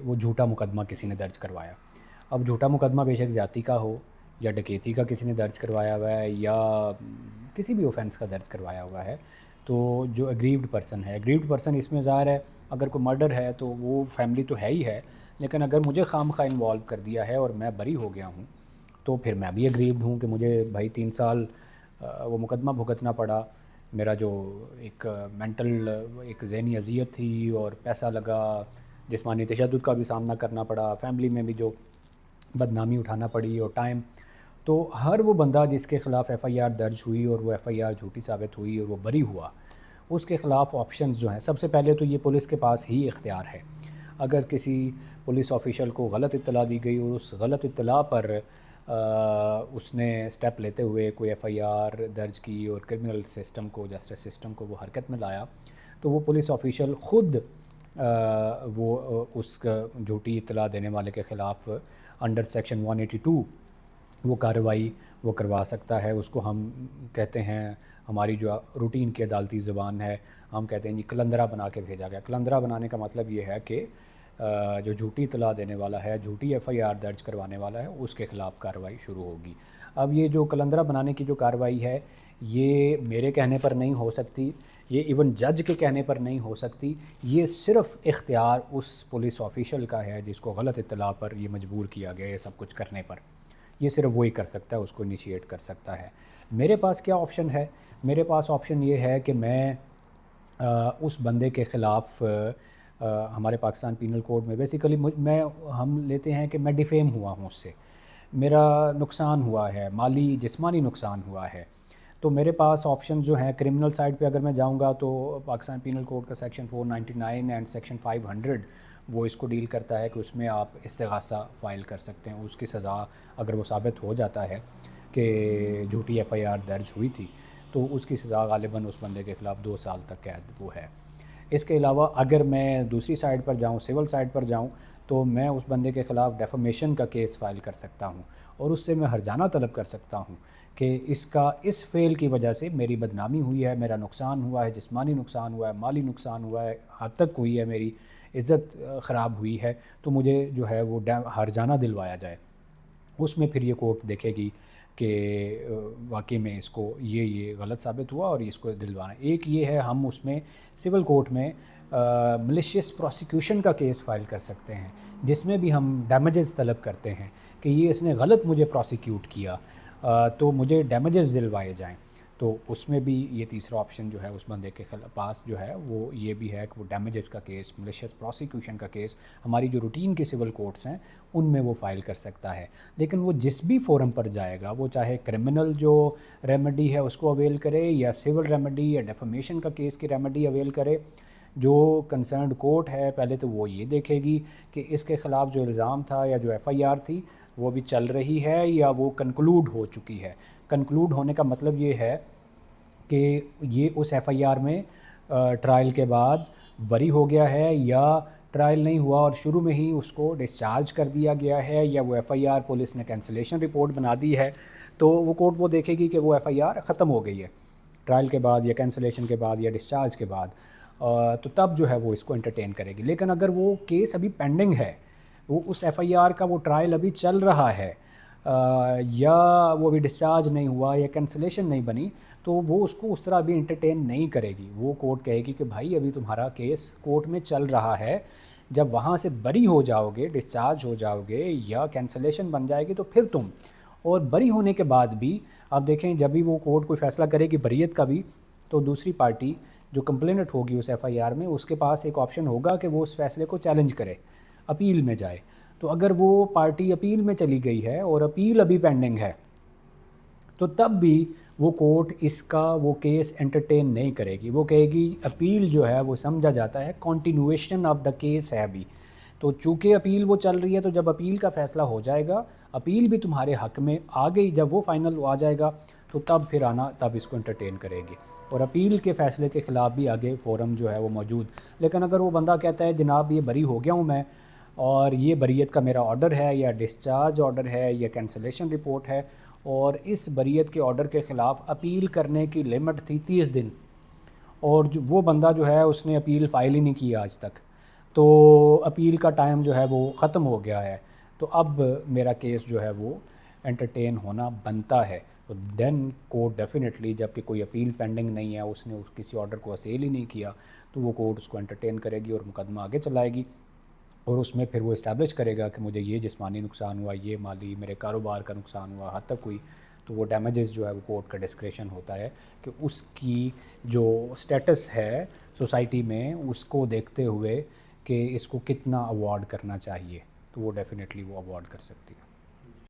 وہ جھوٹا مقدمہ کسی نے درج کروایا. اب جھوٹا مقدمہ بے شک زیادتی کا ہو یا ڈکیتی کا کسی نے درج کروایا ہوا ہے یا کسی بھی اوفینس کا درج کروایا ہوا ہے، تو جو اگریوڈ پرسن اس میں ظاہر ہے اگر کوئی مرڈر ہے تو وہ فیملی تو ہے ہی ہے، لیکن اگر مجھے خام خواہ انوالو کر دیا ہے اور میں بری ہو گیا ہوں تو پھر میں بھی اگریوڈ ہوں کہ مجھے بھائی 3 سال وہ مقدمہ بھگتنا پڑا. میرا جو ایک مینٹل ایک ذہنی اذیت تھی اور پیسہ لگا، جسمانی تشدد کا بھی سامنا کرنا پڑا، فیملی میں بھی جو بدنامی اٹھانا پڑی اور ٹائم. تو ہر وہ بندہ جس کے خلاف ایف آئی آر درج ہوئی اور وہ ایف آئی آر جھوٹی ثابت ہوئی اور وہ بری ہوا، اس کے خلاف آپشنز جو ہیں، سب سے پہلے تو یہ پولیس کے پاس ہی اختیار ہے. اگر کسی پولیس آفیشل کو غلط اطلاع دی گئی اور اس غلط اطلاع پر اس نے سٹیپ لیتے ہوئے کوئی ایف آئی آر درج کی اور کرمنل سسٹم کو، جسٹس سسٹم کو وہ حرکت میں لایا، تو وہ پولیس آفیشل خود وہ اس جھوٹی اطلاع دینے والے کے خلاف انڈر سیکشن 182 وہ کارروائی وہ کروا سکتا ہے. اس کو ہم کہتے ہیں، ہماری جو روٹین کی عدالتی زبان ہے، ہم کہتے ہیں جی کلندرہ بنا کے بھیجا گیا. کلندرہ بنانے کا مطلب یہ ہے کہ جو جھوٹی اطلاع دینے والا ہے، جھوٹی ایف آئی آر درج کروانے والا ہے، اس کے خلاف کارروائی شروع ہوگی. اب یہ جو کلندرہ بنانے کی جو کارروائی ہے، یہ میرے کہنے پر نہیں ہو سکتی، یہ ایون جج کے کہنے پر نہیں ہو سکتی. یہ صرف اختیار اس پولیس آفیشل کا ہے جس کو غلط اطلاع پر یہ مجبور کیا گیا یہ سب کچھ کرنے پر. یہ صرف وہی کر سکتا ہے، اس کو انیشیٹ کر سکتا ہے. میرے پاس کیا آپشن ہے؟ میرے پاس آپشن یہ ہے کہ میں اس بندے کے خلاف ہمارے پاکستان پینل کوڈ میں بیسیکلی ہم لیتے ہیں کہ میں ڈیفیم ہوا ہوں، اس سے میرا نقصان ہوا ہے، مالی جسمانی نقصان ہوا ہے. تو میرے پاس آپشن جو ہیں، کرمنل سائڈ پہ اگر میں جاؤں گا تو پاکستان پینل کوڈ کا سیکشن 499 اینڈ سیکشن 500 وہ اس کو ڈیل کرتا ہے کہ اس میں آپ استغاثہ فائل کر سکتے ہیں. اس کی سزا اگر وہ ثابت ہو جاتا ہے کہ جھوٹی ایف آئی آر درج ہوئی تھی تو اس کی سزا غالباً اس بندے کے خلاف 2 سال تک قید وہ ہے. اس کے علاوہ اگر میں دوسری سائڈ پر جاؤں، سول سائڈ پر جاؤں، تو میں اس بندے کے خلاف ڈیفامیشن کا کیس فائل کر سکتا ہوں اور اس سے میں ہرجانہ طلب کر سکتا ہوں کہ اس فعل کی وجہ سے میری بدنامی ہوئی ہے، میرا نقصان ہوا ہے، جسمانی نقصان ہوا ہے، مالی نقصان ہوا ہے، حد تک ہوئی ہے، میری عزت خراب ہوئی ہے، تو مجھے جو ہے وہ ہرجانہ دلوایا جائے. اس میں پھر یہ کورٹ دیکھے گی کہ واقعی میں اس کو یہ غلط ثابت ہوا اور اس کو دلوانا. ایک یہ ہے، ہم اس میں سول کورٹ میں ملیشیس پروسیکیوشن کا کیس فائل کر سکتے ہیں، جس میں بھی ہم ڈیمیجز طلب کرتے ہیں کہ یہ اس نے غلط مجھے پروسیکیوٹ کیا تو مجھے ڈیمیجز دلوائے جائیں. تو اس میں بھی یہ تیسرا آپشن جو ہے اس بندے کے پاس جو ہے وہ یہ بھی ہے کہ وہ ڈیمیجز کا کیس، ملیشیس پروسیکیوشن کا کیس ہماری جو روٹین کے سول کورٹس ہیں ان میں وہ فائل کر سکتا ہے. لیکن وہ جس بھی فورم پر جائے گا، وہ چاہے کرمنل جو ریمیڈی ہے اس کو اویل کرے یا سول ریمیڈی یا ڈیفامیشن کا کیس کی ریمیڈی اویل کرے، جو کنسرنڈ کورٹ ہے پہلے تو وہ یہ دیکھے گی کہ اس کے خلاف جو الزام تھا یا جو ایف آئی آر تھی وہ بھی چل رہی ہے یا وہ کنکلوڈ ہو چکی ہے. کنکلوڈ ہونے کا مطلب یہ ہے کہ یہ اس ایف آئی آر میں ٹرائل کے بعد بری ہو گیا ہے، یا ٹرائل نہیں ہوا اور شروع میں ہی اس کو ڈسچارج کر دیا گیا ہے، یا وہ ایف آئی آر پولیس نے کینسلیشن رپورٹ بنا دی ہے. تو وہ کورٹ وہ دیکھے گی کہ وہ ایف آئی آر ختم ہو گئی ہے ٹرائل کے بعد یا کینسلیشن کے بعد یا ڈسچارج کے بعد، تو تب جو ہے وہ اس کو انٹرٹین کرے گی. لیکن اگر وہ کیس ابھی پینڈنگ ہے، وہ اس ایف آئی آر کا وہ ٹرائل ابھی چل رہا ہے، یا وہ ابھی ڈسچارج نہیں ہوا یا کینسلیشن نہیں بنی، تو وہ اس کو اس طرح ابھی انٹرٹین نہیں کرے گی. وہ کورٹ کہے گی کہ بھائی ابھی تمہارا کیس کورٹ میں چل رہا ہے، جب وہاں سے بری ہو جاؤ گے، ڈسچارج ہو جاؤ گے یا کینسلیشن بن جائے گی تو پھر تم. اور بری ہونے کے بعد بھی آپ دیکھیں جب بھی وہ کورٹ کوئی فیصلہ کرے گی بریت کا بھی، تو دوسری پارٹی جو کمپلینٹ ہوگی اس ایف آئی آر میں، اس کے پاس ایک آپشن ہوگا کہ وہ اس فیصلے کو چیلنج کرے، اپیل میں جائے. تو اگر وہ پارٹی اپیل میں چلی گئی ہے اور اپیل ابھی پینڈنگ ہے، تو تب بھی وہ کورٹ اس کا وہ کیس انٹرٹین نہیں کرے گی. وہ کہے گی اپیل جو ہے وہ سمجھا جاتا ہے کنٹینویشن آف دا کیس ہے ابھی، تو چونکہ اپیل وہ چل رہی ہے، تو جب اپیل کا فیصلہ ہو جائے گا، اپیل بھی تمہارے حق میں آ گئی، جب وہ فائنل آ جائے گا تو تب پھر آنا، تب اس کو انٹرٹین کرے گی. اور اپیل کے فیصلے کے خلاف بھی آگے فورم جو ہے وہ موجود. لیکن اگر وہ بندہ کہتا ہے جناب یہ بری ہو گیا ہوں میں، اور یہ بریت کا میرا آرڈر ہے یا ڈسچارج آرڈر ہے یا کینسلیشن رپورٹ ہے، اور اس بریت کے آرڈر کے خلاف اپیل کرنے کی لمٹ تھی 30 دن، اور وہ بندہ جو ہے اس نے اپیل فائل ہی نہیں کی آج تک، تو اپیل کا ٹائم جو ہے وہ ختم ہو گیا ہے، تو اب میرا کیس جو ہے وہ انٹرٹین ہونا بنتا ہے. تو دین کورٹ ڈیفینیٹلی، جب کہ کوئی اپیل پینڈنگ نہیں ہے، اس نے کسی آرڈر کو اسیل ہی نہیں کیا، تو وہ کورٹ اس کو انٹرٹین کرے گی اور مقدمہ آگے چلائے گی، اور اس میں پھر وہ اسٹیبلش کرے گا کہ مجھے یہ جسمانی نقصان ہوا، یہ مالی میرے کاروبار کا نقصان ہوا، حد تک ہوئی. تو وہ ڈیمیجز جو ہے وہ کورٹ کا ڈسکریشن ہوتا ہے کہ اس کی جو سٹیٹس ہے سوسائٹی میں، اس کو دیکھتے ہوئے کہ اس کو کتنا اوارڈ کرنا چاہیے، تو وہ ڈیفینیٹلی وہ اوارڈ کر سکتی ہے.